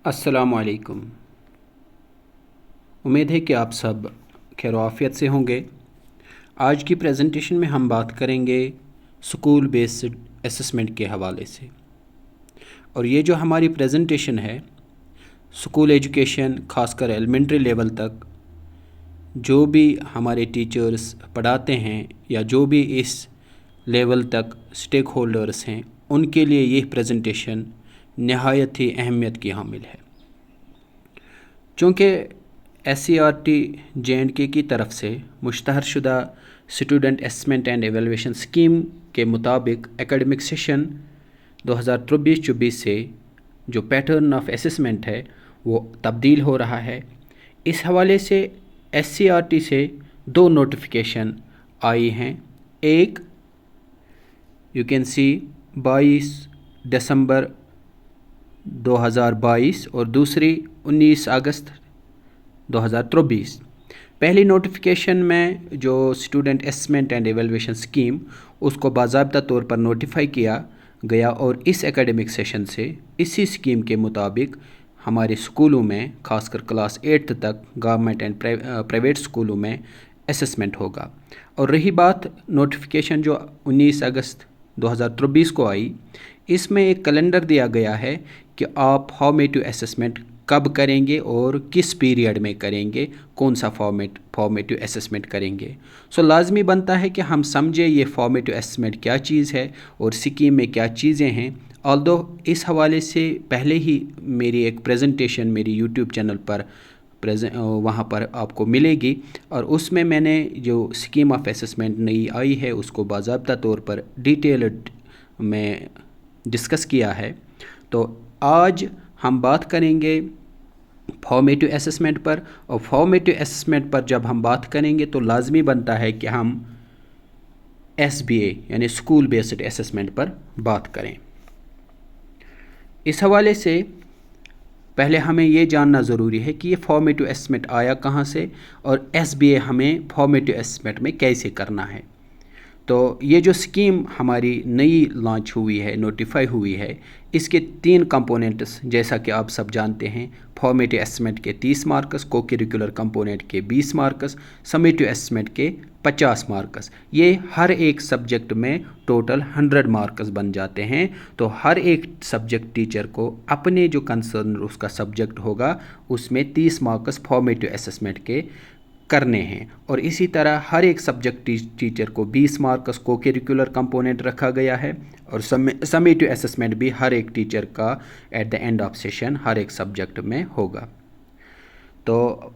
अस्सलाम वालेकुम। उम्मीद है कि आप सब खैर आफियत से होंगे। आज की प्रेजेंटेशन में हम बात करेंगे स्कूल बेस्ड असेसमेंट के हवाले से। और ये जो हमारी प्रेजेंटेशन है, स्कूल एजुकेशन खासकर एलिमेंट्री लेवल तक जो भी हमारे टीचर्स पढ़ाते हैं या जो भी इस लेवल तक स्टेक होल्डर्स हैं, उनके लिए ये प्रेजेंटेशन नहायत ही अहमियत की हामिल है। चूँकि SCERT J&K की तरफ से मुश्तहर शुदा student assessment and evaluation scheme के मुताबिक एकेडमिक सेशन 2023-24 से जो पैटर्न ऑफ असेसमेंट है वो तब्दील हो रहा है। इस हवाले से SCERT से 2 नोटिफिकेशन आई हैं। एक यू कैन सी 22 दिसंबर 2022 और दूसरी 19 अगस्त 2023। पहली नोटिफिकेशन में जो student assessment and evaluation scheme उसको बाज़ाब्ता तौर पर नोटिफाई किया गया और इस एकेडमिक सेशन से इसी स्कीम के मुताबिक हमारे स्कूलों में खासकर क्लास 8 तक गवर्नमेंट एंड प्राइवेट स्कूलों में असेसमेंट होगा। और रही बात नोटिफिकेशन जो 19 अगस्त 2023 को आई, इसमें एक कैलेंडर दिया गया है कि आप फॉर्मेटिव असेसमेंट कब करेंगे और किस पीरियड में करेंगे, कौन सा फॉर्मेटिव असेसमेंट करेंगे। सो लाजमी बनता है कि हम समझें ये फॉर्मेटिव असेसमेंट क्या चीज़ है और स्कीम में क्या चीज़ें हैं। ऑल्दो इस हवाले से पहले ही मेरी एक प्रेजेंटेशन मेरी यूट्यूब चैनल पर वहाँ पर आपको मिलेगी और उसमें मैंने जो स्कीम ऑफ असेसमेंट नई आई है उसको बाज़ाब्ता तौर पर डिटेल्ड में डिस्कस किया है। तो आज हम बात करेंगे फॉर्मेटिव असेसमेंट पर, और फॉर्मेटिव असेसमेंट पर जब हम बात करेंगे तो लाजमी बनता है कि हम SBA यानी स्कूल बेस्ड असेसमेंट पर बात करें। इस हवाले से पहले हमें ये जानना ज़रूरी है कि ये फॉर्मेटिव असेसमेंट आया कहाँ से और SBA हमें फॉर्मेटिव असेसमेंट में कैसे करना है। तो ये जो स्कीम हमारी नई लॉन्च हुई है, नोटिफाई हुई है, इसके 3 कंपोनेंट्स जैसा कि आप सब जानते हैं। फॉर्मेटिव असेसमेंट के 30 मार्क्स, को करिकुलर कंपोनेंट के 20 मार्क्स, समेटिव असेसमेंट के 50 मार्क्स। ये हर एक सब्जेक्ट में टोटल 100 मार्क्स बन जाते हैं। तो हर एक सब्जेक्ट टीचर को अपने जो कंसर्न उसका सब्जेक्ट होगा उसमें 30 मार्क्स फॉर्मेटिव असेसमेंट के करने हैं। और इसी तरह हर एक सब्जेक्ट टीचर को 20 मार्क्स को करिकुलर कंपोनेंट रखा गया है और समेटिव असेसमेंट भी हर एक टीचर का at the end of session हर एक सब्जेक्ट में होगा। तो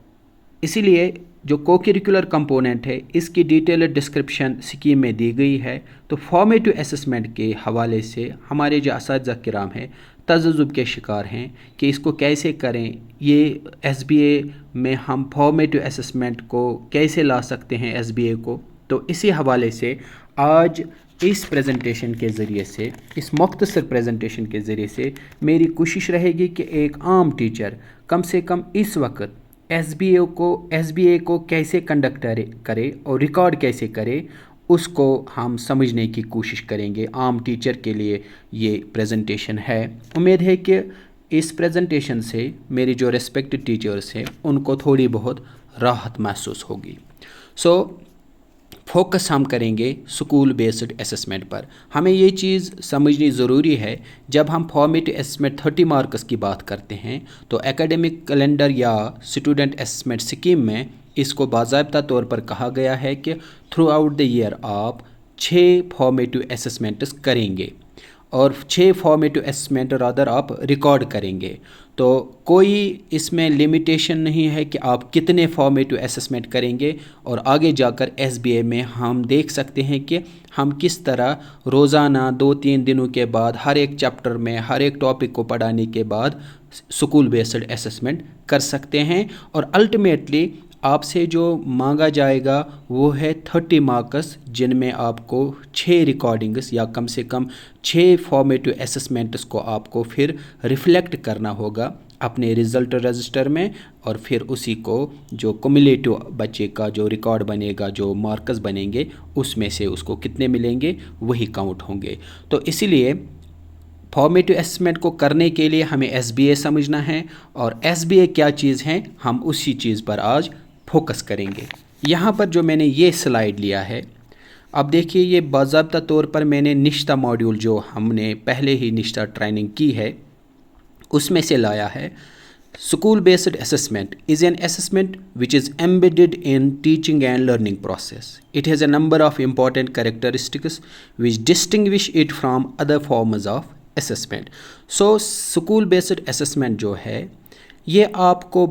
इसीलिए जो को करिकुलर कंपोनेंट है इसकी डिटेल्ड डिस्क्रिप्शन स्कीम में दी गई है। तो फॉर्मेटिव असेसमेंट के हवाले से हमारे जो असातिज़ा किराम हैं तज़्ज़ुब के शिकार हैं कि इसको कैसे करें, ये SBA में हम फॉर्मेटिव असेसमेंट को कैसे ला सकते हैं SBA को। तो इसी हवाले से आज इस प्रेजेंटेशन के ज़रिए से, इस मुख्तसर प्रेजेंटेशन के ज़रिए से मेरी कोशिश रहेगी कि एक आम टीचर कम से कम इस वक्त SBA को कैसे कंडक्ट करे और रिकॉर्ड कैसे करे, उसको हम समझने की कोशिश करेंगे। आम टीचर के लिए ये प्रेजेंटेशन है। उम्मीद है कि इस प्रेजेंटेशन से मेरी जो रेस्पेक्टेड टीचर्स हैं उनको थोड़ी बहुत राहत महसूस होगी। सो फोकस हम करेंगे स्कूल बेस्ड असेसमेंट पर। हमें ये चीज़ समझनी ज़रूरी है, जब हम फॉर्मेटिव असेसमेंट 30 मार्क्स की बात करते हैं तो एकेडमिक कैलेंडर या स्टूडेंट असेसमेंट स्कीम में इसको बाज़ाब्ता तौर पर कहा गया है कि थ्रू आउट द ईयर आप 6 फॉर्मेटिव असेसमेंट्स करेंगे और 6 फॉर्मेटिव असेसमेंट रादर आप रिकॉर्ड करेंगे। तो कोई इसमें लिमिटेशन नहीं है कि आप कितने फॉर्मेटिव असेसमेंट करेंगे। और आगे जाकर SBA में हम देख सकते हैं कि हम किस तरह रोज़ाना 2-3 दिनों के बाद हर एक चैप्टर में हर एक टॉपिक को पढ़ाने के बाद स्कूल बेस्ड असेसमेंट कर सकते हैं। और अल्टीमेटली आपसे जो मांगा जाएगा वो है 30 मार्क्स, जिनमें आपको 6 रिकॉर्डिंग्स या कम से कम 6 फॉर्मेटिव असेसमेंट्स को आपको फिर रिफ्लेक्ट करना होगा अपने रिज़ल्ट रजिस्टर में। और फिर उसी को जो क्युमुलेटिव बच्चे का जो रिकॉर्ड बनेगा, जो मार्क्स बनेंगे, उसमें से उसको कितने मिलेंगे वही काउंट होंगे। तो इसीलिए फॉर्मेटिव असेसमेंट को करने के लिए हमें SBA समझना है और SBA क्या चीज़ है, हम उसी चीज़ पर आज फोकस करेंगे। यहाँ पर जो मैंने ये स्लाइड लिया है, अब देखिए ये बाज़ाब्ता तौर पर मैंने निश्ता मॉड्यूल जो हमने पहले ही निश्ता ट्रेनिंग की है उसमें से लाया है। School based assessment is an assessment which is embedded in teaching and learning process. It has a number of important characteristics which distinguish it from other forms of assessment. So school based assessment जो है ये आपको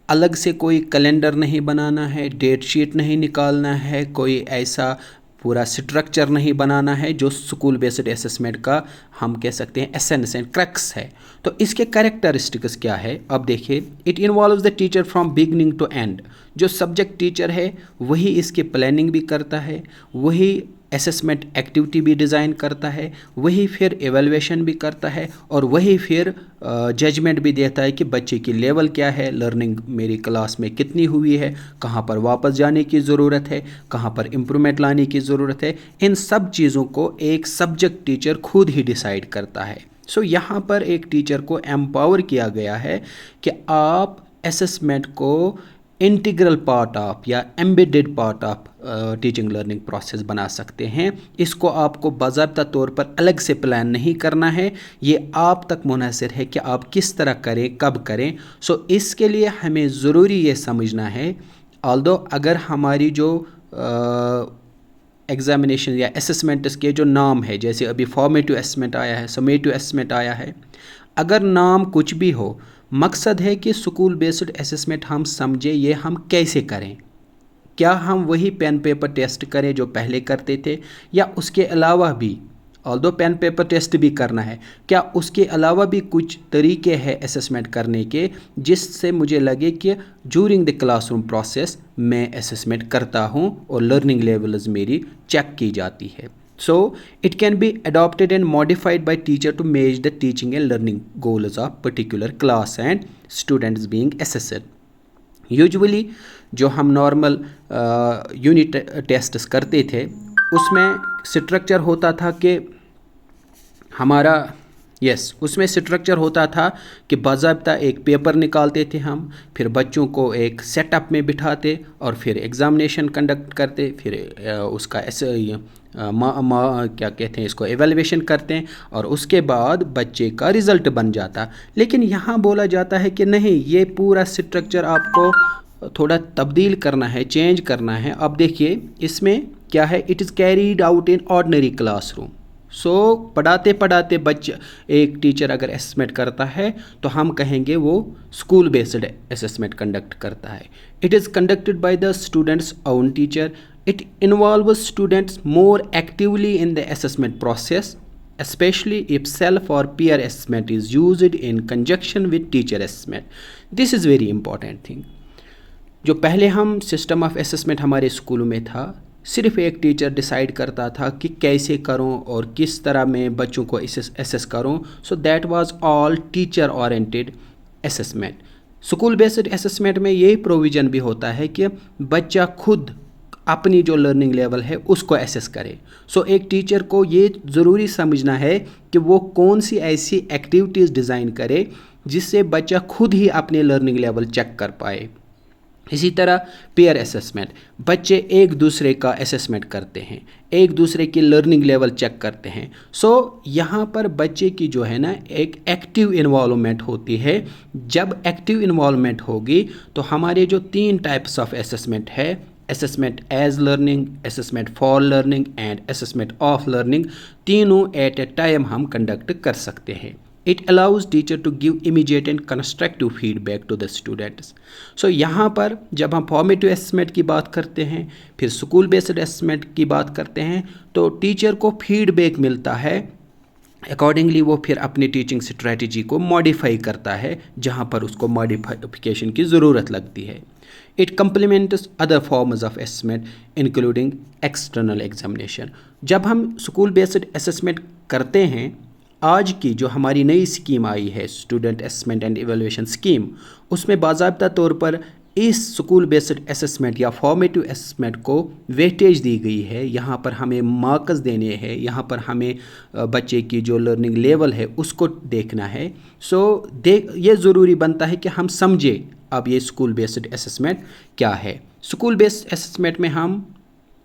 अलग से कोई calendar नहीं बनाना है, date sheet नहीं निकालना है, कोई ऐसा पूरा स्ट्रक्चर नहीं बनाना है जो स्कूल बेस्ड असेसमेंट का हम कह सकते हैं एसेंस एंड क्रक्स है। तो इसके कैरेक्टरिस्टिक्स क्या है, अब देखिए, it involves the teacher from beginning to end. जो सब्जेक्ट टीचर है वही इसकी प्लानिंग भी करता है, वही असेसमेंट एक्टिविटी भी डिज़ाइन करता है, वही फिर एवेलुएशन भी करता है और वही फिर जजमेंट भी देता है कि बच्चे की लेवल क्या है, लर्निंग मेरी क्लास में कितनी हुई है, कहाँ पर वापस जाने की ज़रूरत है, कहाँ पर इम्प्रूवमेंट लाने की ज़रूरत है। इन सब चीज़ों को एक सब्जेक्ट टीचर खुद ही डिसाइड करता है। सो यहाँ पर एक टीचर को एम्पावर किया गया है कि आप असेसमेंट को इंटीग्रल पार्ट ऑफ या embedded part of teaching learning process बना सकते हैं। इसको आपको बाज़ाब्ता तौर पर अलग से प्लान नहीं करना है, ये आप तक मुनहसर है कि आप किस तरह करें, कब करें। सो इसके लिए हमें ज़रूरी ये समझना है, ऑल्दो अगर हमारी जो एग्ज़ामिनेशन या असेसमेंट्स के जो नाम है, जैसे अभी फॉर्मेटिव असेसमेंट आया है, समेटिव असेसमेंट आया है, अगर नाम कुछ भी हो, मकसद है कि स्कूल बेस्ड असेसमेंट हम समझे ये हम कैसे करें। क्या हम वही पेन पेपर टेस्ट करें जो पहले करते थे, या उसके अलावा भी, ऑल्दो पेन पेपर टेस्ट भी करना है, क्या उसके अलावा भी कुछ तरीके हैं असेसमेंट करने के जिससे मुझे लगे कि ड्यूरिंग द क्लासरूम प्रोसेस मैं असेसमेंट करता हूं और लर्निंग लेवल्स मेरी चेक की जाती है। So it can be adopted and modified by teacher to match the teaching and learning goals of particular class and students being assessed. Usually जो हम नॉर्मल यूनिट टेस्ट करते थे उसमें स्ट्रक्चर होता था कि हमारा उसमें स्ट्रक्चर होता था कि बाज़ाब्ता एक पेपर निकालते थे हम, फिर बच्चों को एक सेटअप में बिठाते और फिर एग्ज़ामिनेशन कंडक्ट करते, फिर उसका ऐसे क्या कहते हैं इसको एवेलुएशन करते हैं और उसके बाद बच्चे का रिज़ल्ट बन जाता। लेकिन यहाँ बोला जाता है कि नहीं, ये पूरा स्ट्रक्चर आपको थोड़ा तब्दील करना है, चेंज करना है। अब देखिए इसमें क्या है, it is carried out in ordinary classroom. So पढ़ाते पढ़ाते बच्चा, एक टीचर अगर असेसमेंट करता है तो हम कहेंगे वो स्कूल बेस्ड असेसमेंट कंडक्ट करता है। It is conducted by the students own teacher. It involves students more actively in the assessment process, especially if self or peer assessment is used in conjunction with teacher assessment. This is very important thing. जो पहले हम system of assessment हमारे स्कूलों में था, सिर्फ एक teacher decide करता था कि कैसे करूं और किस तरह मैं बच्चों को असेस करूं। So that was all teacher oriented assessment. School based assessment में यही प्रोविज़न भी होता है कि बच्चा खुद अपनी जो लर्निंग लेवल है उसको एसेस करे। सो एक टीचर को ये ज़रूरी समझना है कि वो कौन सी ऐसी एक्टिविटीज़ डिज़ाइन करे जिससे बच्चा खुद ही अपने लर्निंग लेवल चेक कर पाए। इसी तरह पेयर असेसमेंट, बच्चे एक दूसरे का असेसमेंट करते हैं, एक दूसरे की लर्निंग लेवल चेक करते हैं। सो यहाँ पर बच्चे की जो है ना एक एक्टिव इन्वॉल्वमेंट होती है। जब एक्टिव इन्वॉल्वमेंट होगी तो हमारे जो 3 टाइप्स ऑफ असेसमेंट है, assessment as learning, assessment for learning and assessment of learning, तीनों एट ए टाइम हम कंडक्ट कर सकते हैं। It allows teacher to give immediate and constructive feedback to the students. So यहाँ पर जब हम फॉर्मेटिव असेसमेंट की बात करते हैं, फिर स्कूल बेस्ड असेसमेंट की बात करते हैं, तो टीचर को फीडबैक मिलता है, अकॉर्डिंगली वो फिर अपनी टीचिंग स्ट्रेटजी को मॉडिफाई करता है जहाँ पर उसको मॉडिफिकेशन की ज़रूरत लगती है। It complements other forms of assessment including external examination. जब हम स्कूल बेस्ड असेसमेंट करते हैं, आज की जो हमारी नई स्कीम आई है student assessment and evaluation scheme, उसमें बाज़ाब्ता तौर पर اس اسکول بیسڈ اسسمنٹ یا فارمیٹیو اسسمنٹ کو ویٹیج دی گئی ہے. یہاں پر ہمیں مارکس دینے ہیں, یہاں پر ہمیں بچے کی جو لرننگ لیول ہے اس کو دیکھنا ہے. یہ ضروری بنتا ہے کہ ہم سمجھیں اب یہ اسکول بیسڈ اسسمنٹ کیا ہے. اسکول بیسڈ اسسمنٹ میں ہم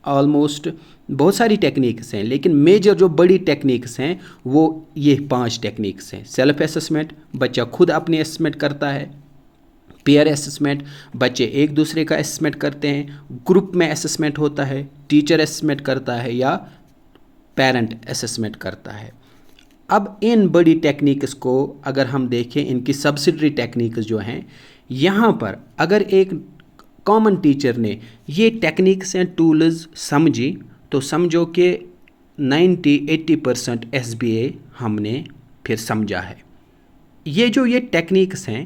آلموسٹ بہت ساری ٹیکنیکس ہیں, لیکن میجر جو بڑی ٹیکنیکس ہیں وہ یہ 5 ٹیکنیکس ہیں. سیلف اسسمنٹ, بچہ خود اپنی اسسمنٹ کرتا ہے. پیئر اسسمنٹ, بچے ایک دوسرے کا اسسمنٹ کرتے ہیں. گروپ میں اسسمنٹ ہوتا ہے, ٹیچر اسسمنٹ کرتا ہے یا پیرنٹ اسسمنٹ کرتا ہے. اب ان بڑی ٹیکنیکس کو اگر ہم دیکھیں, ان کی سبسڈری ٹیکنیکس جو ہیں, یہاں پر اگر ایک کامن ٹیچر نے یہ ٹیکنیکس اینڈ ٹولز سمجھی تو سمجھو کہ 90-80% SBA ہم نے پھر سمجھا ہے. یہ ٹیکنیکس ہیں,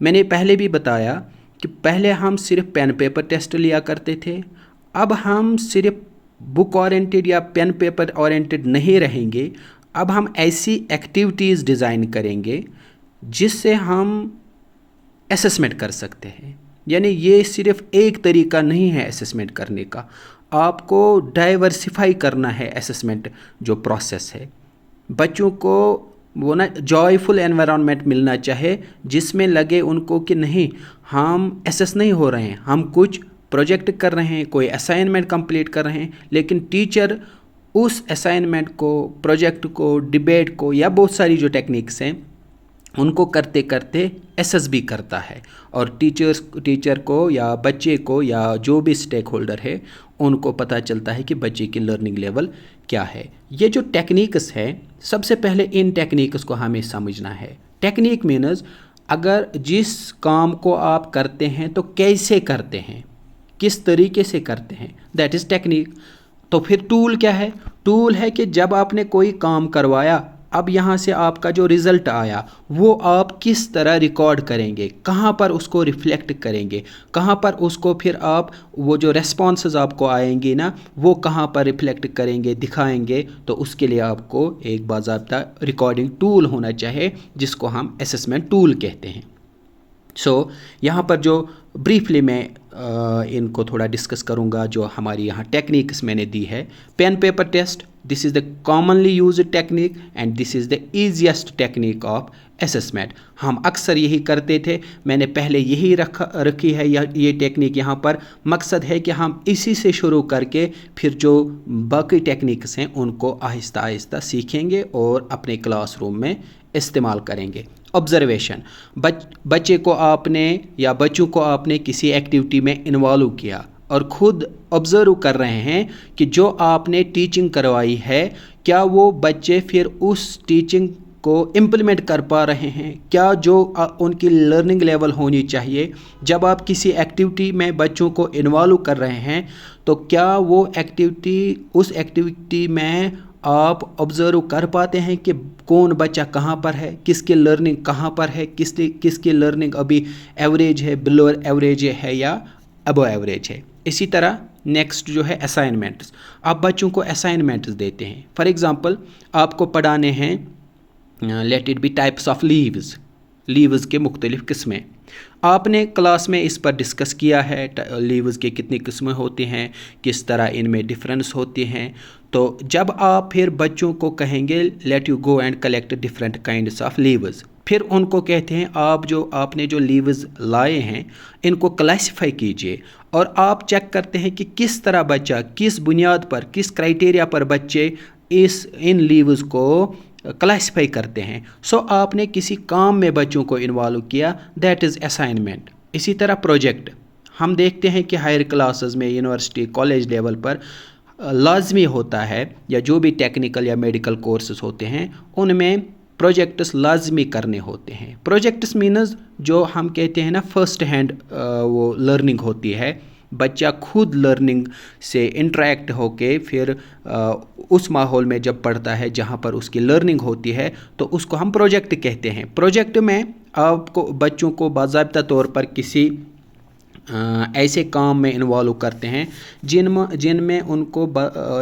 میں نے پہلے بھی بتایا کہ پہلے ہم صرف پین پیپر ٹیسٹ لیا کرتے تھے. اب ہم صرف بک اورینٹڈ یا پین پیپر اورینٹڈ نہیں رہیں گے. اب ہم ایسی ایکٹیویٹیز ڈیزائن کریں گے جس سے ہم اسسمنٹ کر سکتے ہیں. یعنی یہ صرف ایک طریقہ نہیں ہے اسسمنٹ کرنے کا, آپ کو ڈائیورسیفائی کرنا ہے اسسمنٹ جو پروسیس ہے. بچوں کو وہ جوائفل انوائرمنٹ ملنا چاہے جس میں لگے ان کو کہ نہیں ہم ایسس نہیں ہو رہے ہیں, ہم کچھ پروجیکٹ کر رہے ہیں, کوئی اسائنمنٹ کمپلیٹ کر رہے ہیں, لیکن ٹیچر اس اسائنمنٹ کو, پروجیکٹ کو, ڈبیٹ کو یا بہت ساری جو ٹیکنیکس ہیں ان کو کرتے کرتے ایسس بھی کرتا ہے. اور ٹیچر کو یا بچے کو یا جو بھی اسٹیک ہولڈر ہے ان کو پتہ چلتا ہے کہ بچے کی لرننگ لیول کیا ہے. یہ جو ٹیکنیکس ہے, سب سے پہلے ان ٹیکنیکس کو ہمیں سمجھنا ہے. ٹیکنیک مینز اگر جس کام کو آپ کرتے ہیں تو کیسے کرتے ہیں, کس طریقے سے کرتے ہیں, دیٹ از ٹیکنیک. تو پھر ٹول کیا ہے؟ ٹول ہے کہ جب آپ نے کوئی کام کروایا, اب یہاں سے آپ کا جو رزلٹ آیا وہ آپ کس طرح ریکارڈ کریں گے, کہاں پر اس کو ریفلیکٹ کریں گے, کہاں پر اس کو پھر آپ وہ جو ریسپانسز آپ کو آئیں گے نا وہ کہاں پر ریفلیکٹ کریں گے, دکھائیں گے. تو اس کے لیے آپ کو ایک باضابطہ ریکارڈنگ ٹول ہونا چاہیے جس کو ہم اسسمنٹ ٹول کہتے ہیں. یہاں پر جو بریفلی میں ان کو تھوڑا ڈسکس کروں گا جو ہماری یہاں ٹیکنیکس میں نے دی ہے. Pen paper test, this is the commonly used technique and this is the easiest technique of assessment. ہم اکثر یہی کرتے تھے, میں نے پہلے یہی رکھی ہے یہ ٹیکنیک یہاں پر. مقصد ہے کہ ہم اسی سے شروع کر کے پھر جو باقی ٹیکنیکس ہیں ان کو آہستہ آہستہ سیکھیں گے اور اپنے کلاس روم میں استعمال کریں گے. آبزرویشن, بچے کو آپ نے یا بچوں کو آپ نے کسی ایکٹیویٹی میں انوالو کیا اور خود آبزرو کر رہے ہیں کہ جو آپ نے ٹیچنگ کروائی ہے کیا وہ بچے پھر اس ٹیچنگ کو امپلیمنٹ کر پا رہے ہیں, کیا جو ان کی لرننگ لیول ہونی چاہیے. جب آپ کسی ایکٹیویٹی میں بچوں کو انوالو کر رہے ہیں تو کیا وہ اس ایکٹیویٹی میں آپ آبزرو کر پاتے ہیں کہ کون بچہ کہاں پر ہے, کس کی لرننگ کہاں پر ہے, کس کی لرننگ ابھی ایوریج ہے, بلو ایوریج ہے یا ابو ایوریج ہے. اسی طرح نیکسٹ جو ہے اسائنمنٹس, آپ بچوں کو اسائنمنٹس دیتے ہیں. فار ایگزامپل آپ کو پڑھانے ہیں let it be types of leaves کے مختلف قسمیں. آپ نے کلاس میں اس پر ڈسکس کیا ہے لیوز کے کتنی قسمیں ہوتی ہیں, کس طرح ان میں ڈفرینس ہوتی ہیں. تو جب آپ پھر بچوں کو کہیں گے let you go and collect different kinds of leaves, پھر ان کو کہتے ہیں آپ نے جو لیوز لائے ہیں ان کو کلاسیفائی کیجئے اور آپ چیک کرتے ہیں کہ کس طرح بچہ, کس بنیاد پر, کس کرائٹیریا پر بچے ان لیوز کو کلاسیفائی کرتے ہیں. آپ نے کسی کام میں بچوں کو انوالو کیا, دیٹ از اسائنمنٹ. اسی طرح پروجیکٹ, ہم دیکھتے ہیں کہ ہائر کلاسز میں یونیورسٹی کالج لیول پر لازمی ہوتا ہے, یا جو بھی ٹیکنیکل یا میڈیکل کورسز ہوتے ہیں ان میں پروجیکٹس لازمی کرنے ہوتے ہیں. پروجیکٹس مینز جو ہم کہتے ہیں نا فرسٹ ہینڈ وہ لرننگ ہوتی ہے, بچہ خود لرننگ سے انٹریکٹ ہو کے پھر اس ماحول میں جب پڑھتا ہے جہاں پر اس کی لرننگ ہوتی ہے تو اس کو ہم پروجیکٹ کہتے ہیں. پروجیکٹ میں آپ کو بچوں کو باضابطہ طور پر کسی ऐसे काम में इन्वॉल्व करते हैं जिनमें उनको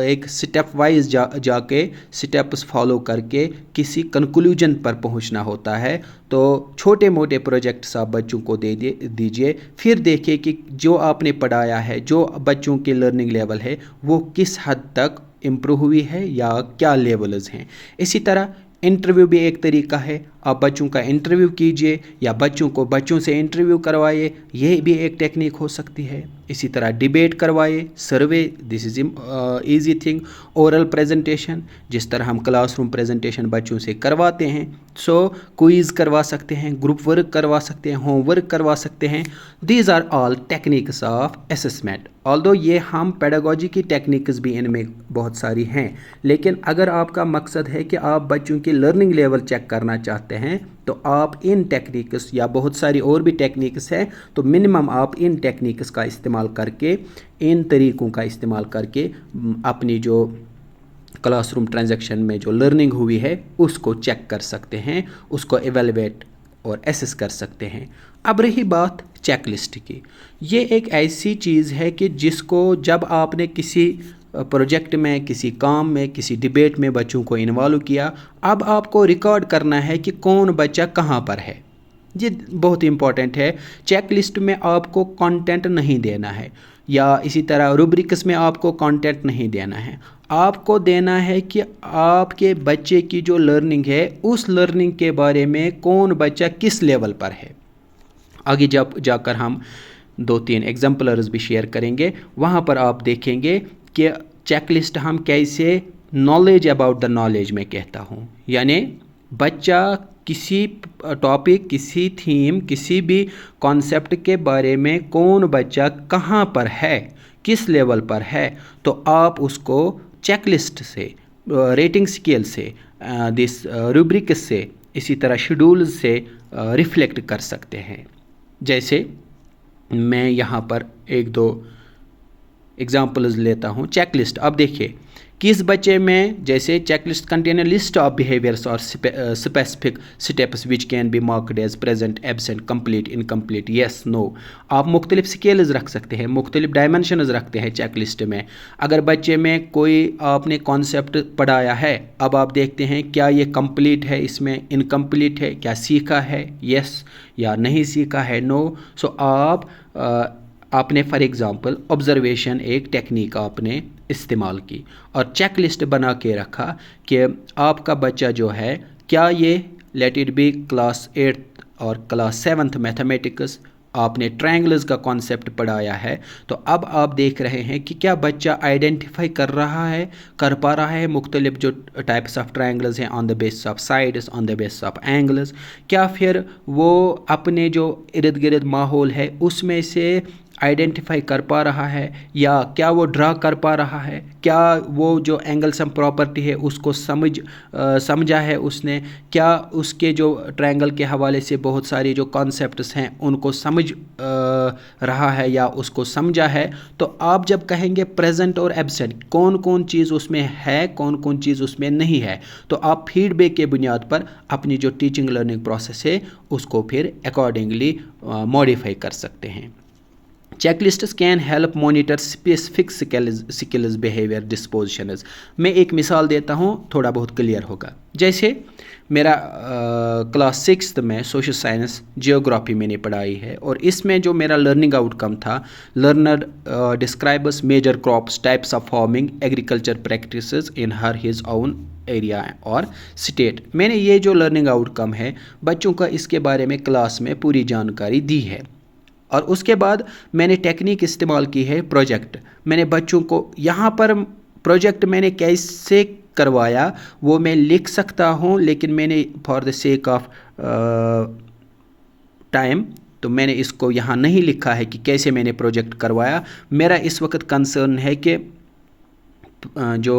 एक स्टेप वाइज जाके स्टेप्स फॉलो करके किसी कंक्लूजन पर पहुंचना होता है। तो छोटे मोटे प्रोजेक्ट्स आप बच्चों को दीजिए, फिर देखिए कि जो आपने पढ़ाया है, जो बच्चों के लर्निंग लेवल है, वो किस हद तक इम्प्रूव हुई है या क्या लेवल्स हैं। इसी तरह इंटरव्यू भी एक तरीका है, आप बच्चों का इंटरव्यू कीजिए या बच्चों को बच्चों से इंटरव्यू करवाइए, ये भी एक टेक्निक हो सकती है। इसी तरह डिबेट करवाइए, survey, this is easy thing. Oral presentation, जिस तरह हम क्लासरूम प्रेजेंटेशन बच्चों से करवाते हैं, सो क्विज़ करवा सकते हैं, ग्रुप वर्क करवा सकते हैं, होमवर्क करवा सकते हैं। These are all techniques of assessment. Although ये हम पेडागोजी की टेक्निक्स भी इनमें बहुत सारी हैं, लेकिन अगर आपका मकसद है कि आप बच्चों की लर्निंग लेवल चेक करना चाहते हैं तो आप इन टेक्निक्स या बहुत सारी और भी टेक्निक्स हैं, तो मिनिमम आप इन टेक्निक्स का इस्तेमाल करके, इन तरीक़ों का इस्तेमाल करके अपनी जो क्लासरूम ट्रांजैक्शन में जो लर्निंग हुई है उसको चेक कर सकते हैं, उसको एवेलुएट और एसेस कर सकते हैं। अब रही बात चेकलिस्ट की, ये एक ऐसी चीज़ है कि जिसको जब आपने किसी प्रोजेक्ट में, किसी काम में, किसी डिबेट में बच्चों को इन्वॉल्व किया, अब आपको रिकॉर्ड करना है कि कौन बच्चा कहाँ पर है। ये बहुत इंपॉर्टेंट है। चेक लिस्ट में आपको कंटेंट नहीं देना है, या इसी तरह रूब्रिक्स में आपको कंटेंट नहीं देना है। आपको देना है कि आपके बच्चे की जो लर्निंग है, उस लर्निंग के बारे में कौन बच्चा किस लेवल पर है। आगे जाकर हम 2-3 एग्जाम्पलर्स भी शेयर करेंगे, वहाँ पर आप देखेंगे कि चेकलिस्ट हम कैसे नॉलेज अबाउट द नॉलेज में कहता हूँ, यानी बच्चा किसी टॉपिक, किसी थीम, किसी भी कॉन्सेप्ट के बारे में कौन बच्चा कहाँ पर है, किस लेवल पर है, तो आप उसको चेकलिस्ट से, रेटिंग स्केल से, दिस रूब्रिक से, इसी तरह शेड्यूल से रिफ्लेक्ट कर सकते हैं। जैसे मैं यहाँ पर 1-2 एग्जाम्पल्स लेता हूँ। चेकलिस्ट, अब देखिए किस बच्चे में, जैसे checklist contain a list of behaviours और specific steps which can be marked as present, absent, complete, incomplete, yes, no. आप मुख्तलिफ स्केल्स रख सकते हैं, मुख्तलिफ डायमेंशंस रखते हैं चेकलिस्ट में। अगर बच्चे में कोई आपने कॉन्सेप्ट पढ़ाया है, अब आप देखते हैं क्या ये कंप्लीट है, इसमें इनकम्प्लीट है, क्या सीखा है, येस, या नहीं सीखा है, नो। सो आपने फॉर एग्ज़ाम्पल ऑब्जर्वेशन एक टेक्निक आपने इस्तेमाल की और चेक लिस्ट बना के रखा कि आपका बच्चा जो है, क्या ये लेट इट बी क्लास 8 और क्लास 7th मैथमेटिक्स, आपने ट्रायंगल्स का कॉन्सेप्ट पढ़ाया है, तो अब आप देख रहे हैं कि क्या बच्चा आइडेंटिफाई कर पा रहा है मुख्तलिफ जो टाइप्स ऑफ ट्रायंगल्स हैं on the basis of sides, on the basis of angles. क्या फिर वो अपने जो इर्द गिर्द माहौल है उसमें से आइडेंटिफाई कर पा रहा है, या क्या वो ड्रा कर पा रहा है, क्या वो जो एंगल सम प्रॉपर्टी है उसको समझा है उसने, क्या उसके जो ट्रायंगल के हवाले से बहुत सारी जो कॉन्सेप्ट्स हैं उनको समझ रहा है या उसको समझा है। तो आप जब कहेंगे प्रेजेंट और एब्सेंट, कौन कौन चीज़ उसमें है, कौन कौन चीज़ उसमें नहीं है, तो आप फीडबैक के बुनियाद पर अपनी जो टीचिंग लर्निंग प्रोसेस है उसको फिर अकॉर्डिंगली मॉडिफाई कर सकते हैं। Checklists can help monitor specific skills, behaviour, dispositions. मैं एक मिसाल देता हूँ, थोड़ा बहुत क्लियर होगा। जैसे मेरा क्लास 6th में सोशल साइंस जियोग्राफी मैंने पढ़ाई है, और इसमें जो मेरा लर्निंग आउटकम था, learner describes major crops, types of farming, agriculture practices in her his own area और स्टेट। मैंने ये जो लर्निंग आउटकम है बच्चों का, इसके बारे में क्लास में पूरी जानकारी दी है। और उसके बाद मैंने टेक्निक इस्तेमाल की है प्रोजेक्ट। मैंने बच्चों को यहाँ पर प्रोजेक्ट मैंने कैसे करवाया वो मैं लिख सकता हूँ, लेकिन मैंने for the sake of time तो मैंने इसको यहाँ नहीं लिखा है कि कैसे मैंने प्रोजेक्ट करवाया। मेरा इस वक्त कंसर्न है कि जो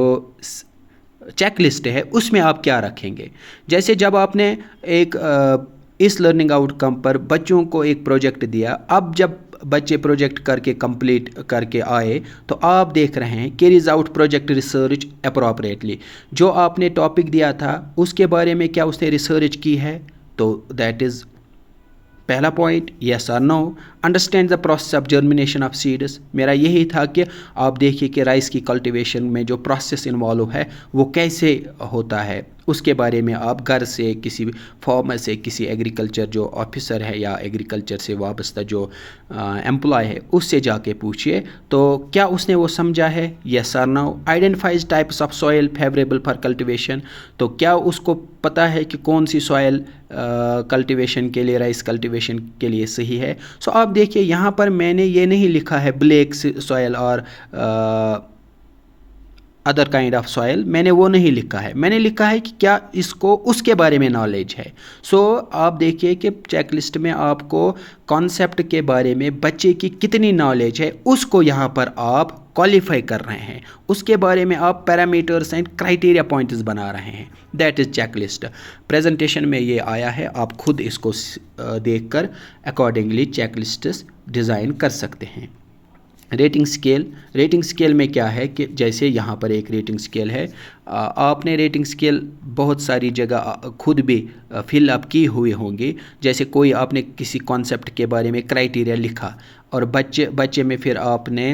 चेक लिस्ट है उसमें आप क्या रखेंगे। जैसे जब आपने एक इस लर्निंग आउटकम पर बच्चों को एक प्रोजेक्ट दिया, अब जब बच्चे प्रोजेक्ट करके कंप्लीट करके आए तो आप देख रहे हैं carries out project research appropriately. जो आपने टॉपिक दिया था उसके बारे में क्या उसने रिसर्च की है, तो दैट इज़ पहला पॉइंट यस और no, understand the process of germination of seeds. मेरा यही था कि आप देखिए कि राइस की कल्टीवेशन में जो प्रोसेस इन्वॉल्व है वो कैसे होता है, उसके बारे में आप घर से किसी फार्मर से, किसी एग्रीकल्चर जो ऑफिसर है या एग्रीकल्चर से वाबस्ता जो एम्प्लॉय है उससे जाके पूछिए तो क्या उसने वो समझा है। यस और no, identifies types of soil favourable for cultivation, तो क्या उसको पता है कि कौन सी सॉइल कल्टीवेशन के लिए, राइस कल्टीवेशन के लिए सही है। सो आप देखिए यहाँ पर मैंने ये नहीं लिखा है ब्लैक सॉइल और अदर काइंड ऑफ सॉइल, मैंने वो नहीं लिखा है, मैंने लिखा है कि क्या इसको उसके बारे में नॉलेज है। सो आप देखिए कि चेकलिस्ट में आपको कॉन्सेप्ट के बारे में बच्चे की कितनी नॉलेज है उसको यहाँ पर आप क्वालिफाई कर रहे हैं, उसके बारे में आप पैरामीटर्स एंड क्राइटेरिया पॉइंट्स बना रहे हैं। That is checklist. प्रेजेंटेशन में ये आया है, आप खुद इसको देखकर अकॉर्डिंगली चेकलिस्ट्स डिज़ाइन कर सकते हैं। रेटिंग स्केल, रेटिंग स्केल में क्या है कि जैसे यहाँ पर एक रेटिंग स्केल है, आपने रेटिंग स्केल बहुत सारी जगह खुद भी फिल अप की हुई होंगी। जैसे कोई आपने किसी कॉन्सेप्ट के बारे में क्राइटेरिया लिखा और बच्चे में फिर आपने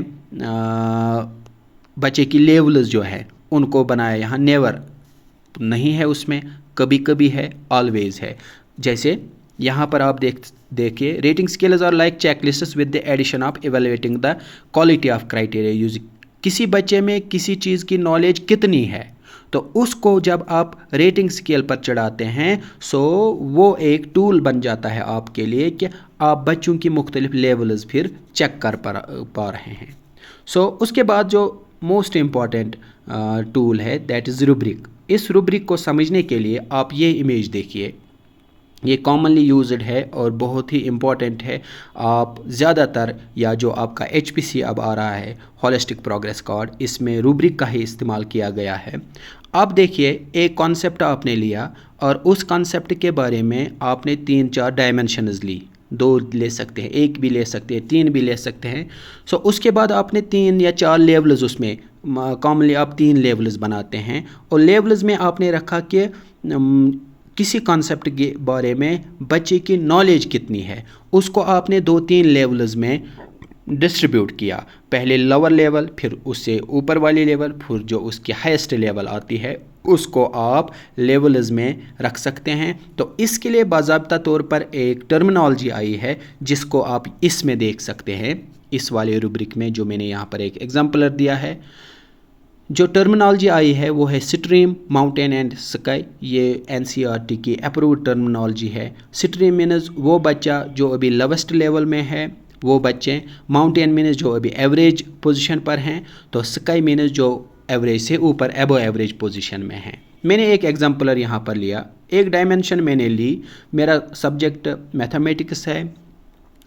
बच्चे की लेवल्स जो है उनको बनाया। यहाँ नेवर नहीं है, उसमें कभी कभी है, ऑलवेज है। जैसे यहाँ पर आप देखिए rating scales are like checklists with the addition of evaluating the quality of criteria using. किसी बच्चे में किसी चीज़ की नॉलेज कितनी है तो उसको जब आप रेटिंग स्केल पर चढ़ाते हैं सो वो एक टूल बन जाता है आपके लिए कि आप बच्चों की मुख्तलिफ लेवल्स फिर चेक कर पा रहे हैं। सो उसके बाद जो मोस्ट इम्पॉर्टेंट टूल है दैट इज़ रूब्रिक। इस रूब्रिक को समझने के लिए आप ये इमेज देखिए, ये कॉमनली यूज्ड है और बहुत ही इम्पॉर्टेंट है। आप ज़्यादातर या जो आपका HPC अब आ रहा है होलिस्टिक प्रोग्रेस कार्ड, इसमें रूब्रिक का ही इस्तेमाल किया गया है। आप देखिए एक कॉन्सेप्ट आपने लिया और उस कॉन्सेप्ट के बारे में आपने 3-4 डायमेंशंस ली, 2 ले सकते हैं, 1 भी ले सकते हैं, 3 भी ले सकते हैं। सो उसके बाद आपने 3 या 4 लेवल्स, उसमें कॉमनली आप 3 लेवल्स बनाते हैं और लेवल्स में आपने रखा कि किसी कॉन्सेप्ट के बारे में बच्चे की नॉलेज कितनी है, उसको आपने 2-3 लेवल्स में डिस्ट्रीब्यूट किया। पहले लोअर लेवल, फिर उससे ऊपर वाली लेवल, फिर जो उसकी हाईएस्ट लेवल आती है उसको आप लेवल्स में रख सकते हैं। तो इसके लिए बाज़ाब्ता तौर पर एक टर्मिनोलॉजी आई है जिसको आप इसमें देख सकते हैं, इस वाले रूब्रिक में जो मैंने यहाँ पर एक एग्जाम्पलर दिया है। जो टर्मिनोलॉजी आई है वो है स्ट्रीम, माउंटेन एंड स्काई। ये NCERT की अप्रूव्ड टर्मिनोलॉजी है। स्ट्रीम मीन्स वो बच्चा जो अभी लोवेस्ट लेवल में है, वो बच्चे। माउंटेन मीन्स जो अभी एवरेज पोजीशन पर हैं, तो स्काई मीन्स जो एवरेज से ऊपर एबो एवरेज पोजीशन में हैं। मैंने एक एग्जाम्पलर यहाँ पर लिया, एक डायमेंशन मैंने ली। मेरा सब्जेक्ट मैथमेटिक्स है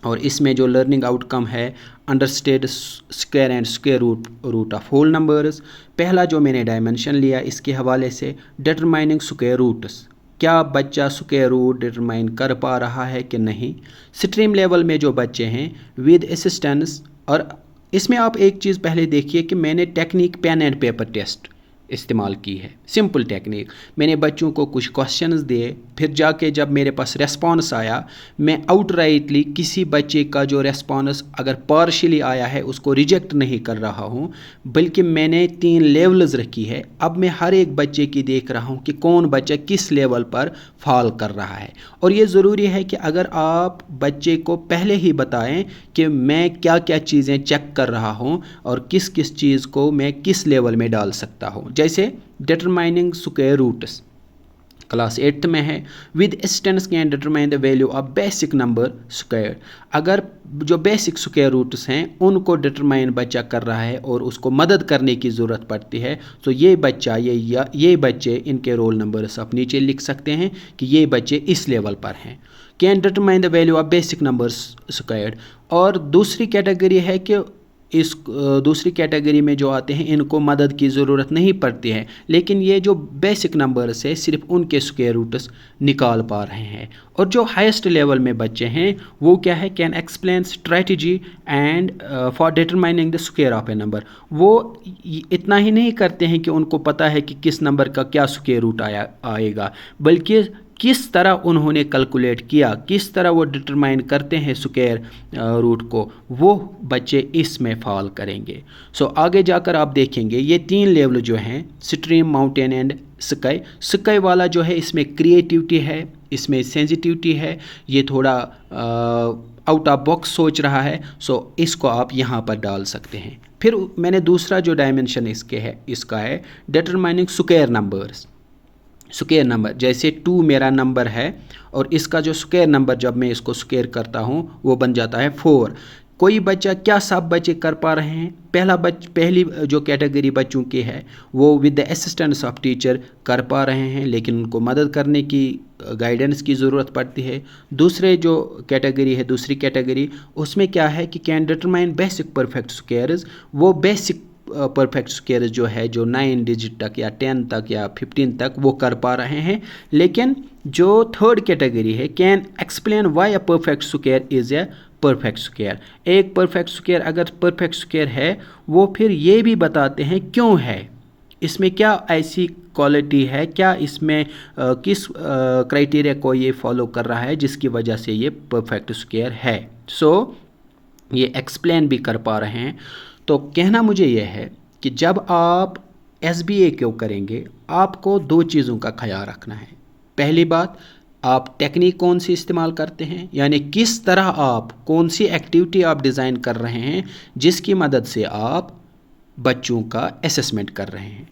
और इसमें जो लर्निंग आउटकम है understand square and square root of whole numbers. पहला जो मैंने डायमेंशन लिया इसके हवाले से डिटरमाइनिंग स्क्वायर रूट्स, क्या बच्चा स्क्वायर रूट डिटरमाइन कर पा रहा है कि नहीं। स्ट्रीम लेवल में जो बच्चे हैं विद असिस्टेंस, और इसमें आप एक चीज़ पहले देखिए कि मैंने technique pen and paper test इस्तेमाल की है, सिंपल टेक्निक। मैंने बच्चों को कुछ क्वेश्चंस दिए, फिर जाके जब मेरे पास रेस्पॉन्स आया मैं आउटराइटली किसी बच्चे का जो रेस्पॉन्स अगर पार्शियली आया है उसको रिजेक्ट नहीं कर रहा हूँ, बल्कि मैंने 3 लेवल्स रखी है। अब मैं हर एक बच्चे की देख रहा हूँ कि कौन बच्चा किस लेवल पर फॉल कर रहा है। और ये ज़रूरी है कि अगर आप बच्चे को पहले ही बताएं कि मैं क्या क्या चीज़ें चेक कर रहा हूँ और किस किस चीज़ को मैं किस लेवल में डाल सकता हूँ। जैसे determining square roots class 8th में है, with assistance can determine the value of basic number square. अगर जो बेसिक स्क्वायर रूट्स हैं उनको डिटरमाइन बच्चा कर रहा है और उसको मदद करने की ज़रूरत पड़ती है, तो ये बच्चा ये बच्चे, इनके रोल नंबर्स आप नीचे लिख सकते हैं कि ये बच्चे इस लेवल पर हैं। Can determine the value of basic numbers square. और दूसरी कैटेगरी है कि इस दूसरी कैटेगरी में जो आते हैं इनको मदद की ज़रूरत नहीं पड़ती है, लेकिन ये जो बेसिक नंबर्स है सिर्फ उनके स्क्वायर रूट्स निकाल पा रहे हैं। और जो हाईएस्ट लेवल में बच्चे हैं वो क्या है, can explain strategy and for determining the square of A number. वो इतना ही नहीं करते हैं कि उनको पता है कि किस नंबर का क्या स्क्वायर रूट आएगा, बल्कि किस तरह उन्होंने कैलकुलेट किया, किस तरह वो डिटरमाइन करते हैं स्क्वायर रूट को, वो बच्चे इसमें फॉल करेंगे। सो आगे जाकर आप देखेंगे ये 3 लेवल जो हैं, stream, mountain and sky. Sky वाला जो है इसमें क्रिएटिविटी है, इसमें सेंसिटिविटी है, ये थोड़ा आउट ऑफ बॉक्स सोच रहा है, सो इसको आप यहाँ पर डाल सकते हैं। फिर मैंने दूसरा जो डायमेंशन इसका है determining square numbers. Square number जैसे 2 मेरा नंबर है और इसका जो स्क्वायर नंबर जब मैं इसको स्क्वायर करता हूँ वो बन जाता है 4। कोई बच्चा, क्या सब बच्चे कर पा रहे हैं? पहली जो कैटेगरी बच्चों की है वो with the assistance of teacher कर पा रहे हैं, लेकिन उनको मदद करने की, गाइडेंस की ज़रूरत पड़ती है। दूसरी कैटेगरी उसमें क्या है कि can determine basic perfect squares. वो बेसिक परफेक्ट स्क्वायर जो है, जो 9 डिजिट तक या 10 तक या 15 तक वो कर पा रहे हैं। लेकिन जो थर्ड कैटेगरी है, can explain why a perfect square is a perfect square. एक परफेक्ट स्क्वायर अगर परफेक्ट स्क्वायर है, वो फिर ये भी बताते हैं क्यों है, इसमें क्या ऐसी क्वालिटी है, क्या इसमें किस क्राइटेरिया को ये फॉलो कर रहा है जिसकी वजह से ये परफेक्ट स्क्वायर है। सो ये एक्सप्लेन भी कर पा रहे हैं। तो कहना मुझे यह है कि जब आप SBA क्यों करेंगे, आपको 2 चीज़ों का ख्याल रखना है। पहली बात, आप टेक्निक कौन सी इस्तेमाल करते हैं, यानी किस तरह आप, कौन सी एक्टिविटी आप डिज़ाइन कर रहे हैं जिसकी मदद से आप बच्चों का असेसमेंट कर रहे हैं।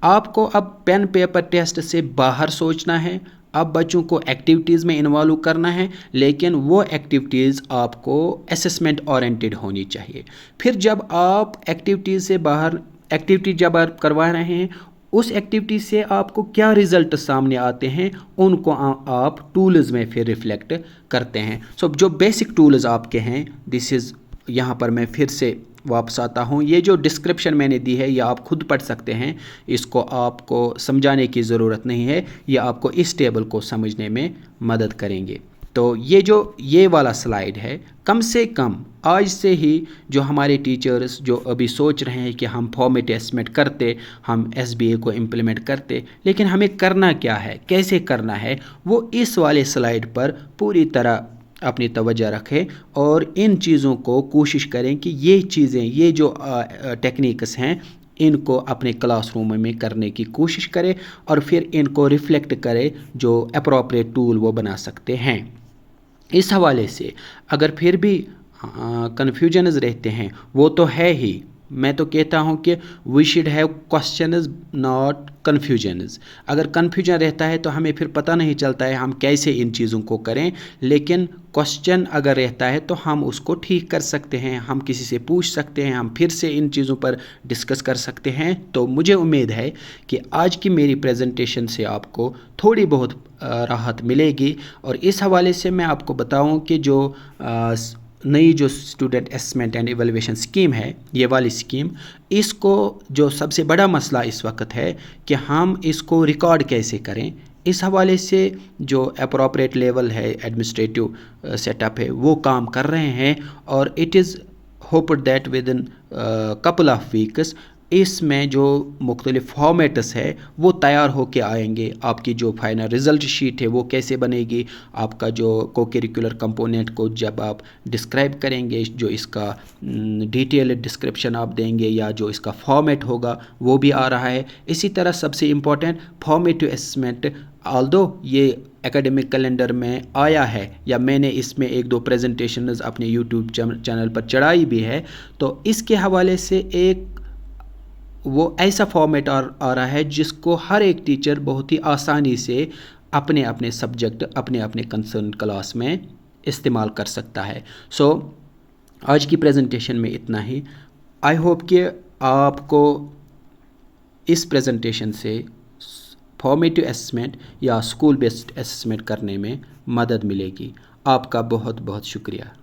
आपको अब पेन पेपर टेस्ट से बाहर सोचना है, अब बच्चों को एक्टिविटीज़ में इन्वॉल्व करना है, लेकिन वो एक्टिविटीज़ आपको असेसमेंट ओरिएंटेड होनी चाहिए। फिर जब आप एक्टिविटी जब आप करवा रहे हैं, उस एक्टिविटी से आपको क्या रिज़ल्ट सामने आते हैं, उनको आप टूल्स में फिर रिफ्लेक्ट करते हैं। सो जो बेसिक टूल्स आपके हैं, यहाँ पर मैं फिर से वापस आता हूँ। ये जो डिस्क्रिप्शन मैंने दी है ये आप खुद पढ़ सकते हैं, इसको आपको समझाने की ज़रूरत नहीं है, ये आपको इस टेबल को समझने में मदद करेंगे। तो ये वाला स्लाइड है, कम से कम आज से ही जो हमारे टीचर्स जो अभी सोच रहे हैं कि हम फॉर्मेट एस्टिमेट करते, हम SBA को इम्प्लीमेंट करते, लेकिन हमें करना क्या है, कैसे करना है, वो इस वाले स्लाइड पर पूरी तरह अपनी तवज्जो रखें और इन चीज़ों को कोशिश करें कि ये चीज़ें, ये जो टेक्निक्स हैं, इनको अपने क्लासरूम में करने की कोशिश करें और फिर इनको रिफ्लेक्ट करें, जो अप्रोप्रिएट टूल वो बना सकते हैं। इस हवाले से अगर फिर भी कन्फ्यूजन्स रहते हैं, वो तो है ही, मैं तो कहता हूँ कि we should have questions not confusions. अगर कन्फ्यूजन रहता है तो हमें फिर पता नहीं चलता है हम कैसे इन चीज़ों को करें, लेकिन क्वेश्चन अगर रहता है तो हम उसको ठीक कर सकते हैं, हम किसी से पूछ सकते हैं, हम फिर से इन चीज़ों पर डिस्कस कर सकते हैं। तो मुझे उम्मीद है कि आज की मेरी प्रेजेंटेशन से आपको थोड़ी बहुत राहत मिलेगी। और इस हवाले से मैं आपको बताऊं कि जो नई जो student assessment and evaluation scheme है, ये वाली स्कीम, इसको जो सबसे बड़ा मसला इस वक्त है कि हम इसको रिकॉर्ड कैसे करें। इस हवाले से जो अप्रोप्रिएट लेवल है, एडमिनिस्ट्रेटिव सेटअप है, वो काम कर रहे हैं और it is hoped that with in couple of weeks इसमें जो मुख्तलिफ फॉर्मेट्स है वो तैयार होके आएंगे। आपकी जो फाइनल रिज़ल्ट शीट है वो कैसे बनेगी, आपका जो को-करिकुलर कंपोनेंट को जब आप डिस्क्राइब करेंगे, जो इसका डिटेल डिस्क्रिप्शन आप देंगे या जो इसका फॉर्मेट होगा वो भी आ रहा है। इसी तरह सबसे इम्पॉर्टेंट फॉर्मेटिव असेसमेंट, ऑल्दो ये एकेडमिक कैलेंडर में आया है या मैंने इसमें 1-2 प्रेजेंटेशंस अपने यूट्यूब चैनल पर चढ़ाई भी है, तो इसके हवाले से एक वो ऐसा फॉर्मेट आ रहा है जिसको हर एक टीचर बहुत ही आसानी से अपने अपने सब्जेक्ट, अपने अपने कंसर्न क्लास में इस्तेमाल कर सकता है। सो आज की प्रेजेंटेशन में इतना ही। आई होप कि आपको इस प्रेजेंटेशन से फॉर्मेटिव असेसमेंट या स्कूल बेस्ड असेसमेंट करने में मदद मिलेगी। आपका बहुत बहुत शुक्रिया।